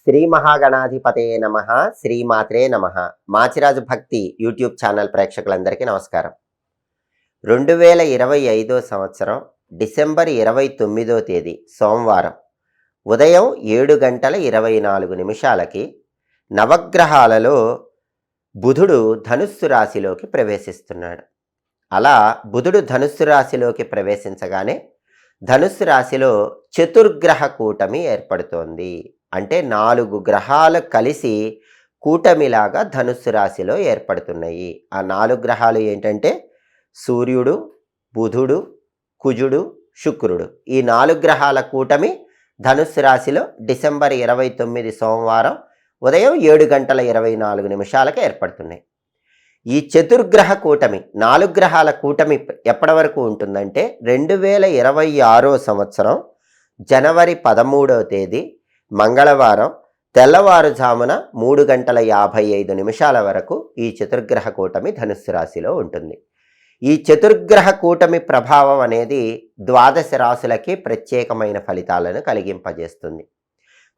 శ్రీ మహాగణాధిపతయే నమః. శ్రీమాత్రే నమః. మాచిరాజు భక్తి యూట్యూబ్ ఛానల్ ప్రేక్షకులందరికీ నమస్కారం. 2025 సంవత్సరం డిసెంబర్ 29వ తేదీ సోమవారం ఉదయం 7:24 నవగ్రహాలలో బుధుడు ధనుస్సు రాశిలోకి ప్రవేశిస్తున్నాడు. అలా బుధుడు ధనుస్సు రాశిలోకి ప్రవేశించగానే ధనుస్సు రాశిలో చతుర్గ్రహ కూటమి ఏర్పడుతోంది. అంటే 4 గ్రహాలు కలిసి కూటమిలాగా ధనుస్సు రాశిలో ఏర్పడుతున్నాయి. ఆ 4 గ్రహాలు ఏంటంటే సూర్యుడు, బుధుడు, కుజుడు, శుక్రుడు. ఈ 4 గ్రహాల కూటమి ధనుస్సు రాశిలో డిసెంబర్ 29 సోమవారం ఉదయం 7:24 ఏర్పడుతున్నాయి. ఈ చతుర్గ్రహ కూటమి 4 గ్రహాల కూటమి ఎప్పటి వరకు ఉంటుందంటే 2026 సంవత్సరం జనవరి 13వ తేదీ మంగళవారం తెల్లవారుజామున 3:55 వరకు ఈ చతుర్గ్రహ కూటమి ధనుస్సు రాశిలో ఉంటుంది. ఈ చతుర్గ్రహ కూటమి ప్రభావం అనేది ద్వాదశ రాశులకి ప్రత్యేకమైన ఫలితాలను కలిగింపజేస్తుంది.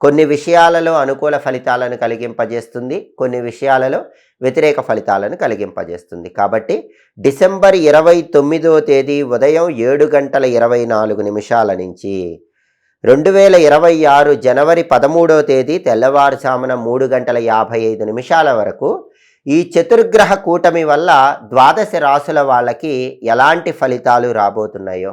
కొన్ని విషయాలలో అనుకూల ఫలితాలను కలిగింపజేస్తుంది, కొన్ని విషయాలలో వ్యతిరేక ఫలితాలను కలిగింపజేస్తుంది. కాబట్టి డిసెంబర్ 29వ తేదీ ఉదయం 7:24 నుంచి 2026 జనవరి 13వ తేదీ తెల్లవారుజామున 3:55 వరకు ఈ చతుర్గ్రహ కూటమి వల్ల ద్వాదశ రాశుల వాళ్ళకి ఎలాంటి ఫలితాలు రాబోతున్నాయో,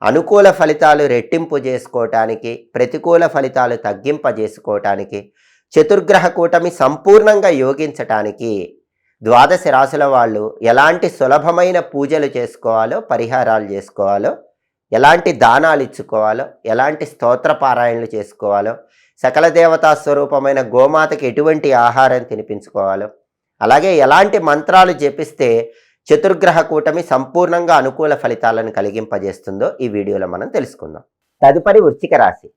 అనుకూల ఫలితాలు రెట్టింపు చేసుకోవటానికి, ప్రతికూల ఫలితాలు తగ్గింపజేసుకోవటానికి, చతుర్గ్రహ కూటమి సంపూర్ణంగా యోగించటానికి ద్వాదశ రాశుల వాళ్ళు ఎలాంటి సులభమైన పూజలు చేసుకోవాలో, పరిహారాలు చేసుకోవాలో, ఎలాంటి దానాలు ఇచ్చుకోవాలో, ఎలాంటి స్తోత్ర పారాయణలు చేసుకోవాలో, సకల దేవతా స్వరూపమైన గోమాతకి ఎటువంటి ఆహారం తినిపించుకోవాలో, అలాగే ఎలాంటి మంత్రాలు జపిస్తే చతుర్గ్రహ కూటమి సంపూర్ణంగా అనుకూల ఫలితాలను కలిగింపజేస్తుందో ఈ వీడియోలో మనం తెలుసుకుందాం. తదుపరి వృశ్చిక రాశి.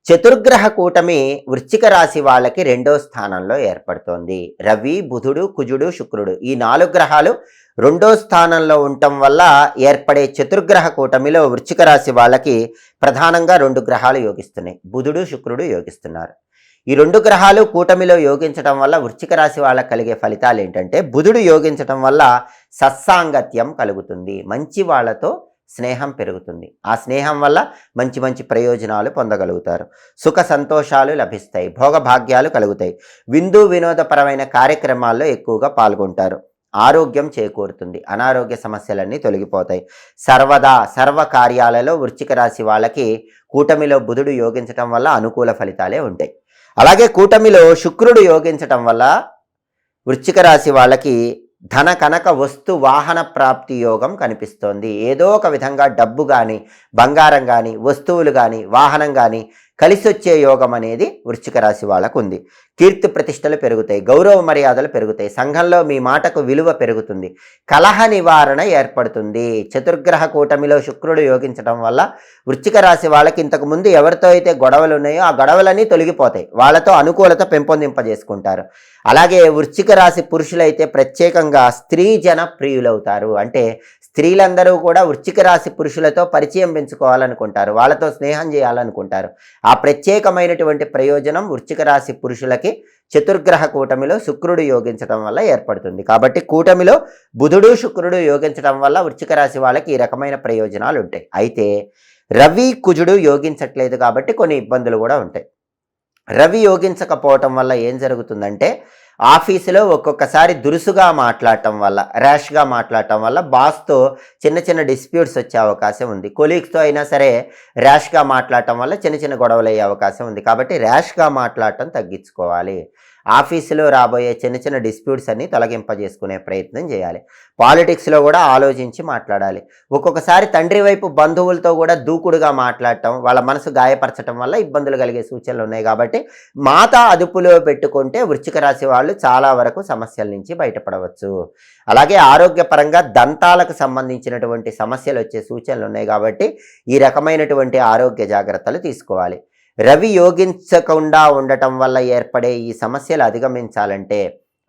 చతుర్గ్రహ కూటమి వృశ్చిక రాశి వాళ్ళకి 2వ స్థానంలో ఏర్పడుతోంది. రవి, బుధుడు, కుజుడు, శుక్రుడు ఈ 4 గ్రహాలు 2వ స్థానంలో ఉండటం వల్ల ఏర్పడే చతుర్గ్రహ కూటమిలో వృశ్చిక రాశి వాళ్ళకి ప్రధానంగా 2 గ్రహాలు యోగిస్తున్నాయి. బుధుడు, శుక్రుడు యోగిస్తున్నారు. ఈ 2 గ్రహాలు కూటమిలో యోగించడం వల్ల వృశ్చిక రాశి వాళ్ళకి కలిగే ఫలితాలు ఏంటంటే, బుధుడు యోగించడం వల్ల సత్సాంగత్యం కలుగుతుంది, మంచి వాళ్ళతో స్నేహం పెరుగుతుంది. ఆ స్నేహం వల్ల మంచి మంచి ప్రయోజనాలు పొందగలుగుతారు, సుఖ సంతోషాలు లభిస్తాయి, భోగభాగ్యాలు కలుగుతాయి, విందు వినోదపరమైన కార్యక్రమాల్లో ఎక్కువగా పాల్గొంటారు, ఆరోగ్యం చేకూరుతుంది, అనారోగ్య సమస్యలన్నీ తొలగిపోతాయి. సర్వ కార్యాలలో వృశ్చిక రాశి వాళ్ళకి కూటమిలో బుధుడు యోగించటం వల్ల అనుకూల ఫలితాలే ఉంటాయి. అలాగే కూటమిలో శుక్రుడు యోగించటం వల్ల వృశ్చిక రాశి వాళ్ళకి ధన కనక వస్తు వాహన ప్రాప్తి యోగం కనిపిస్తోంది. ఏదో ఒక విధంగా డబ్బు కానీ, బంగారం కానీ, వస్తువులు కానీ, వాహనం కానీ కలిసి వచ్చే యోగం అనేది వృశ్చిక రాశి వాళ్ళకు ఉంది. కీర్తి ప్రతిష్టలు పెరుగుతాయి, గౌరవ మర్యాదలు పెరుగుతాయి, సంఘంలో మీ మాటకు విలువ పెరుగుతుంది, కలహ నివారణ ఏర్పడుతుంది. చతుర్గ్రహ కూటమిలో శుక్రుడు యోగించడం వల్ల వృశ్చిక రాశి వాళ్ళకి ఇంతకుముందు ఎవరితో అయితే గొడవలు ఉన్నాయో ఆ గొడవలన్నీ తొలగిపోతాయి, వాళ్ళతో అనుకూలత పెంపొందింపజేసుకుంటారు. అలాగే వృశ్చిక రాశి పురుషులైతే ప్రత్యేకంగా స్త్రీ జన ప్రియులవుతారు. అంటే స్త్రీలందరూ కూడా వృశ్చిక రాశి పురుషులతో పరిచయం పెంచుకోవాలనుకుంటారు, వాళ్ళతో స్నేహం చేయాలనుకుంటారు. ఆ ప్రత్యేకమైనటువంటి ప్రయోజనం వృశ్చిక రాశి పురుషులకి చతుర్గ్రహ కూటమిలో శుక్రుడు యోగించడం వల్ల ఏర్పడుతుంది. కాబట్టి కూటమిలో బుధుడు, శుక్రుడు యోగించడం వల్ల వృశ్చిక రాశి వాళ్ళకి ఈ రకమైన ప్రయోజనాలు ఉంటాయి. అయితే రవి, కుజుడు యోగించట్లేదు కాబట్టి కొన్ని ఇబ్బందులు కూడా ఉంటాయి. రవి యోగించకపోవటం వల్ల ఏం జరుగుతుందంటే, ఆఫీసులో ఒక్కొక్కసారి దురుసుగా మాట్లాడటం వల్ల, ర్యాష్గా మాట్లాడటం వల్ల బాస్తో చిన్న చిన్న డిస్ప్యూట్స్ వచ్చే అవకాశం ఉంది. కొలీగ్స్తో అయినా సరే ర్యాష్గా మాట్లాడటం వల్ల చిన్న చిన్న గొడవలు అయ్యే అవకాశం ఉంది. కాబట్టి ర్యాష్గా మాట్లాడటం తగ్గించుకోవాలి. ఆఫీసులో రాబోయే చిన్న చిన్న డిస్ప్యూట్స్ అన్ని తొలగింపజేసుకునే ప్రయత్నం చేయాలి. పాలిటిక్స్లో కూడా ఆలోచించి మాట్లాడాలి. ఒక్కొక్కసారి తండ్రి వైపు బంధువులతో కూడా దూకుడుగా మాట్లాడటం, వాళ్ళ మనసు గాయపరచడం వల్ల ఇబ్బందులు కలిగే సూచనలు ఉన్నాయి. కాబట్టి మాట అదుపులో పెట్టుకుంటే వృశ్చిక రాశి వాళ్ళు చాలా వరకు సమస్యల నుంచి బయటపడవచ్చు. అలాగే ఆరోగ్యపరంగా దంతాలకు సంబంధించినటువంటి సమస్యలు వచ్చే సూచనలు ఉన్నాయి. కాబట్టి ఈ రకమైనటువంటి ఆరోగ్య జాగ్రత్తలు తీసుకోవాలి. రవి యోగించకుండా ఉండటం వల్ల ఏర్పడే ఈ సమస్యలు అధిగమించాలంటే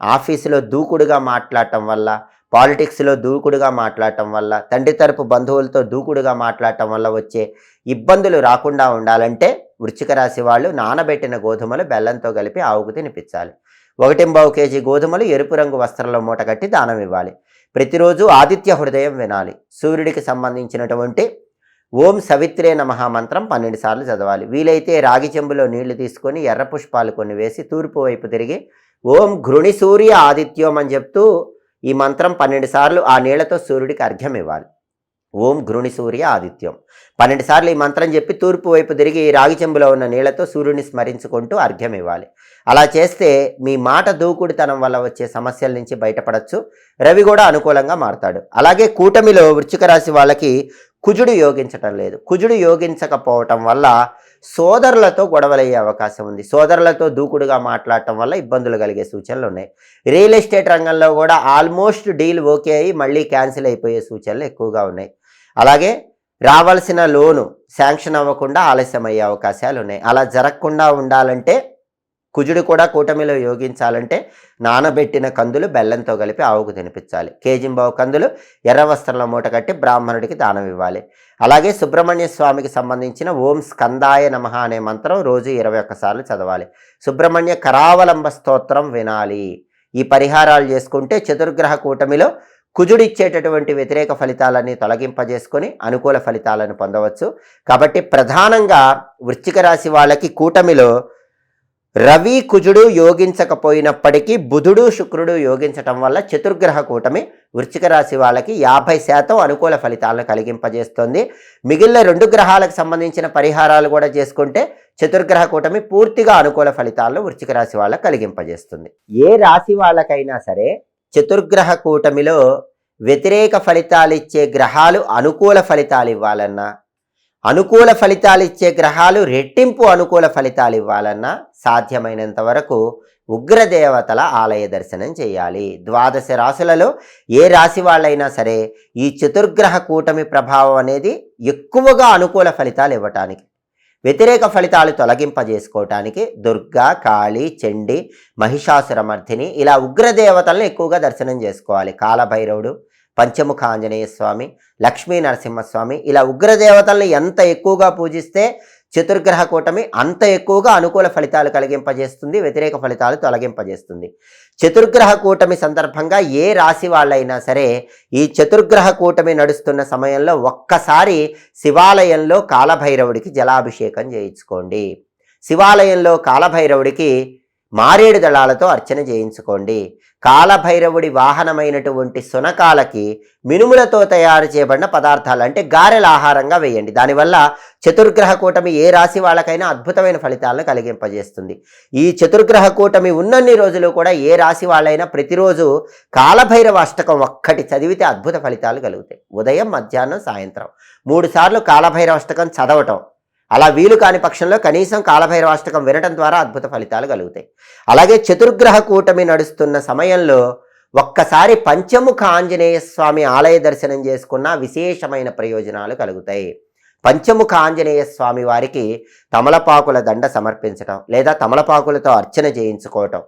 ఆఫీసులో దూకుడుగా మాట్లాడటం వల్ల, పాలిటిక్స్లో దూకుడుగా మాట్లాడటం వల్ల, తండ్రి తరపు బంధువులతో దూకుడుగా మాట్లాడటం వల్ల వచ్చే ఇబ్బందులు రాకుండా ఉండాలంటే వృశ్చిక రాశి వాళ్ళు నానబెట్టిన గోధుమలు బెల్లంతో కలిపి ఆవుకు తినిపించాలి. 1.25 కేజీ గోధుమలు ఎరుపు రంగు వస్త్రంలో మూట కట్టి దానం ఇవ్వాలి. ప్రతిరోజు ఆదిత్య హృదయం వినాలి. సూర్యుడికి సంబంధించినటువంటి ఓం సవిత్రే నమః మంత్రం 12 సార్లు చదవాలి. వీలైతే రాగి చెంబులో నీళ్లు తీసుకొని ఎర్ర పుష్పాలు కొన్ని వేసి తూర్పు వైపు తిరిగి ఓం ఘృణి సూర్య ఆదిత్యం అని చెప్తూ ఈ మంత్రం 12 సార్లు ఆ నీళ్లతో సూర్యుడికి అర్ఘ్యం ఇవ్వాలి. ఓం ఘృణి సూర్య ఆదిత్యం 12 సార్లు ఈ మంత్రం చెప్పి తూర్పు వైపు తిరిగి రాగి చెంబులో ఉన్న నీళ్లతో సూర్యుడిని స్మరించుకుంటూ అర్ఘ్యం ఇవ్వాలి. అలా చేస్తే మీ మాట దూకుడుతనం వల్ల వచ్చే సమస్యల నుంచి బయటపడచ్చు. రవి కూడా అనుకూలంగా మారతాడు. అలాగే కూటమిలో వృశ్చిక రాశి వాళ్ళకి కుజుడు యోగించటం లేదు. కుజుడు యోగించకపోవటం వల్ల సోదరులతో గొడవలయ్యే అవకాశం ఉంది. సోదరులతో దూకుడుగా మాట్లాడటం వల్ల ఇబ్బందులు కలిగే సూచనలు ఉన్నాయి. రియల్ ఎస్టేట్ రంగంలో కూడా ఆల్మోస్ట్ డీల్ ఓకే అయ్యి మళ్ళీ క్యాన్సిల్ అయిపోయే సూచనలు ఎక్కువగా ఉన్నాయి. అలాగే రావాల్సిన లోను శాంక్షన్ అవ్వకుండా ఆలస్యం అయ్యే అవకాశాలు ఉన్నాయి. అలా జరగకుండా ఉండాలంటే కుజుడు కూడా కూటమిలో యోగించాలంటే నానబెట్టిన కందులు బెల్లంతో కలిపి ఆవుకు తినిపించాలి. కేజింబావు కందులు ఎర్ర వస్త్రంలో మూట కట్టి బ్రాహ్మణుడికి దానం ఇవ్వాలి. అలాగే సుబ్రహ్మణ్య స్వామికి సంబంధించిన ఓం స్కందాయ నమః అనే మంత్రం రోజు 21 సార్లు చదవాలి. సుబ్రహ్మణ్య కరావలంబ స్తోత్రం వినాలి. ఈ పరిహారాలు చేసుకుంటే చతుర్గ్రహ కూటమిలో కుజుడిచ్చేటటువంటి వ్యతిరేక ఫలితాలన్నీ తొలగింపజేసుకొని అనుకూల ఫలితాలను పొందవచ్చు. కాబట్టి ప్రధానంగా వృశ్చిక రాశి వాళ్ళకి కూటమిలో రవి కుజుడు యోగించకపోయినప్పటికీ బుధుడు శుక్రుడు యోగించటం వల్ల చతుర్గ్రహ కూటమి వృశ్చిక రాశి వాళ్ళకి 50% అనుకూల ఫలితాలను కలిగింపజేస్తుంది. మిగిలిన 2 గ్రహాలకు సంబంధించిన పరిహారాలు కూడా చేసుకుంటే చతుర్గ్రహ కూటమి పూర్తిగా అనుకూల ఫలితాలను వృశ్చిక రాశి వాళ్ళకి కలిగింపజేస్తుంది. ఏ రాశి వాళ్ళకైనా సరే చతుర్గ్రహ కూటమిలో వ్యతిరేక ఫలితాలు ఇచ్చే గ్రహాలు అనుకూల ఫలితాలు ఇవ్వాలన్నా, అనుకూల ఫలితాలు ఇచ్చే గ్రహాలు రెట్టింపు అనుకూల ఫలితాలు ఇవ్వాలన్నా సాధ్యమైనంత వరకు ఉగ్రదేవతల ఆలయ దర్శనం చేయాలి. 12 రాశులలో ఏ రాశి వాళ్ళైనా సరే ఈ చతుర్గ్రహ కూటమి ప్రభావం అనేది ఎక్కువగా అనుకూల ఫలితాలు ఇవ్వటానికి, వ్యతిరేక ఫలితాలు తొలగింపజేసుకోవటానికి దుర్గా, కాళీ, చండి, మహిషాసురమర్ధిని ఇలా ఉగ్రదేవతలను ఎక్కువగా దర్శనం చేసుకోవాలి. కాలభైరవుడు, పంచముఖ ఆంజనేయ స్వామి, లక్ష్మీ నరసింహస్వామి ఇలా ఉగ్రదేవతలను ఎంత ఎక్కువగా పూజిస్తే చతుర్గ్రహ కూటమి అంత ఎక్కువగా అనుకూల ఫలితాలు కలిగింపజేస్తుంది, వ్యతిరేక ఫలితాలు తొలగింపజేస్తుంది. చతుర్గ్రహ కూటమి సందర్భంగా ఏ రాశి వాళ్ళైనా సరే ఈ చతుర్గ్రహ కూటమి నడుస్తున్న సమయంలో ఒక్కసారి శివాలయంలో కాలభైరవుడికి జలాభిషేకం చేయించుకోండి. శివాలయంలో కాలభైరవుడికి మారేడు దళాలతో అర్చన చేయించుకోండి. కాలభైరవుడి వాహనమైనటువంటి సునకాలకి మినుములతో తయారు చేయబడిన పదార్థాలు అంటే గారెల ఆహారంగా వేయండి. దానివల్ల చతుర్గ్రహ కూటమి ఏ రాశి వాళ్ళకైనా అద్భుతమైన ఫలితాలను కలిగింపజేస్తుంది. ఈ చతుర్గ్రహ కూటమి ఉన్నన్ని రోజులు కూడా ఏ రాశి వాళ్ళైనా ప్రతిరోజు కాలభైరవ అష్టకం ఒక్కటి చదివితే అద్భుత ఫలితాలు కలుగుతాయి. ఉదయం, మధ్యాహ్నం, సాయంత్రం 3 సార్లు కాలభైరవ అష్టకం చదవటం, అలా వీలు కాని పక్షంలో కనీసం కాలభైరవాష్టకం వినటం ద్వారా అద్భుత ఫలితాలు కలుగుతాయి. అలాగే చతుర్గ్రహ కూటమి నడుస్తున్న సమయంలో ఒక్కసారి పంచముఖ ఆంజనేయ స్వామి ఆలయ దర్శనం చేసుకున్న విశేషమైన ప్రయోజనాలు కలుగుతాయి. పంచముఖ ఆంజనేయ స్వామి వారికి తమలపాకుల దండ సమర్పించటం లేదా తమలపాకులతో అర్చన చేయించుకోవటం,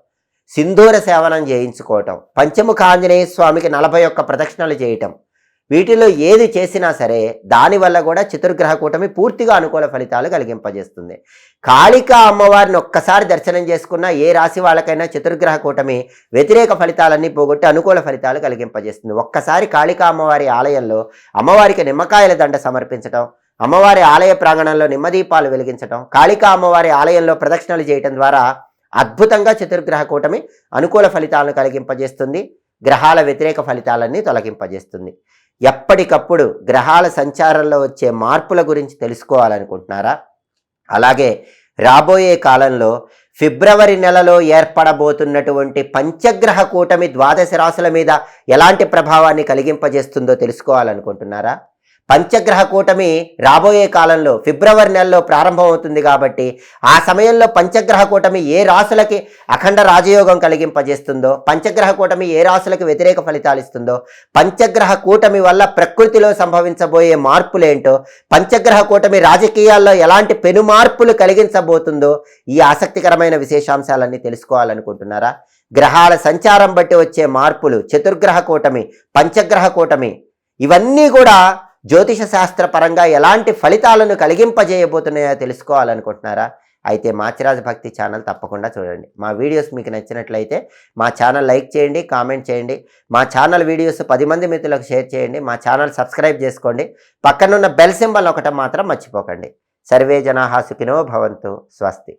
సింధూర సేవనం చేయించుకోవటం, పంచముఖ ఆంజనేయ స్వామికి 41 ప్రదక్షిణలు చేయటం, వీటిలో ఏది చేసినా సరే దానివల్ల కూడా చతుర్గ్రహ కూటమి పూర్తిగా అనుకూల ఫలితాలు కలిగింపజేస్తుంది. కాళికా అమ్మవారిని ఒక్కసారి దర్శనం చేసుకున్న ఏ రాశి వాళ్ళకైనా చతుర్గ్రహ కూటమి వ్యతిరేక ఫలితాలన్నీ పోగొట్టి అనుకూల ఫలితాలు కలిగింపజేస్తుంది. ఒక్కసారి కాళికా అమ్మవారి ఆలయంలో అమ్మవారికి నిమ్మకాయల దండ సమర్పించడం, అమ్మవారి ఆలయ ప్రాంగణంలో నిమ్మదీపాలు వెలిగించడం, కాళికా అమ్మవారి ఆలయంలో ప్రదక్షిణలు చేయటం ద్వారా అద్భుతంగా చతుర్గ్రహ కూటమి అనుకూల ఫలితాలను కలిగింపజేస్తుంది. గ్రహాల వ్యతిరేక ఫలితాలన్నీ తొలగింపజేస్తుంది. ఎప్పటికప్పుడు గ్రహాల సంచారంలో వచ్చే మార్పుల గురించి తెలుసుకోవాలనుకుంటున్నారా? అలాగే రాబోయే కాలంలో ఫిబ్రవరి నెలలో ఏర్పడబోతున్నటువంటి పంచగ్రహ కూటమి 12 రాశుల మీద ఎలాంటి ప్రభావాన్ని కలిగింపజేస్తుందో తెలుసుకోవాలనుకుంటున్నారా? పంచగ్రహ కూటమి రాబోయే కాలంలో ఫిబ్రవరి నెలలో ప్రారంభమవుతుంది కాబట్టి ఆ సమయంలో పంచగ్రహ కూటమి ఏ రాశులకి అఖండ రాజయోగం కలిగింపజేస్తుందో, పంచగ్రహ కూటమి ఏ రాశులకు వ్యతిరేక ఫలితాలు ఇస్తుందో, పంచగ్రహ కూటమి వల్ల ప్రకృతిలో సంభవించబోయే మార్పులేంటో, పంచగ్రహ కూటమి రాజకీయాల్లో ఎలాంటి పెను మార్పులు కలిగించబోతుందో ఈ ఆసక్తికరమైన విశేషాంశాలన్నీ తెలుసుకోవాలనుకుంటున్నారా? గ్రహాల సంచారం బట్టి వచ్చే మార్పులు, చతుర్గ్రహ కూటమి, పంచగ్రహ కూటమి ఇవన్నీ కూడా జ్యోతిష శాస్త్ర పరంగా ఎలాంటి ఫలితాలను కలిగింపజేయబోతున్నాయో తెలుసుకోవాలనుకుంటున్నారా? అయితే మాచిరాజు భక్తి ఛానల్ తప్పకుండా చూడండి. మా వీడియోస్ మీకు నచ్చినట్లయితే మా ఛానల్ లైక్ చేయండి, కామెంట్ చేయండి. మా ఛానల్ వీడియోస్ 10 మంది మిత్రులకు షేర్ చేయండి. మా ఛానల్ సబ్స్క్రైబ్ చేసుకోండి. పక్కనున్న బెల్ సింబల్ ఒకటి మాత్రం మర్చిపోకండి. సర్వే జనాః సుఖినో భవంతు. స్వస్తి.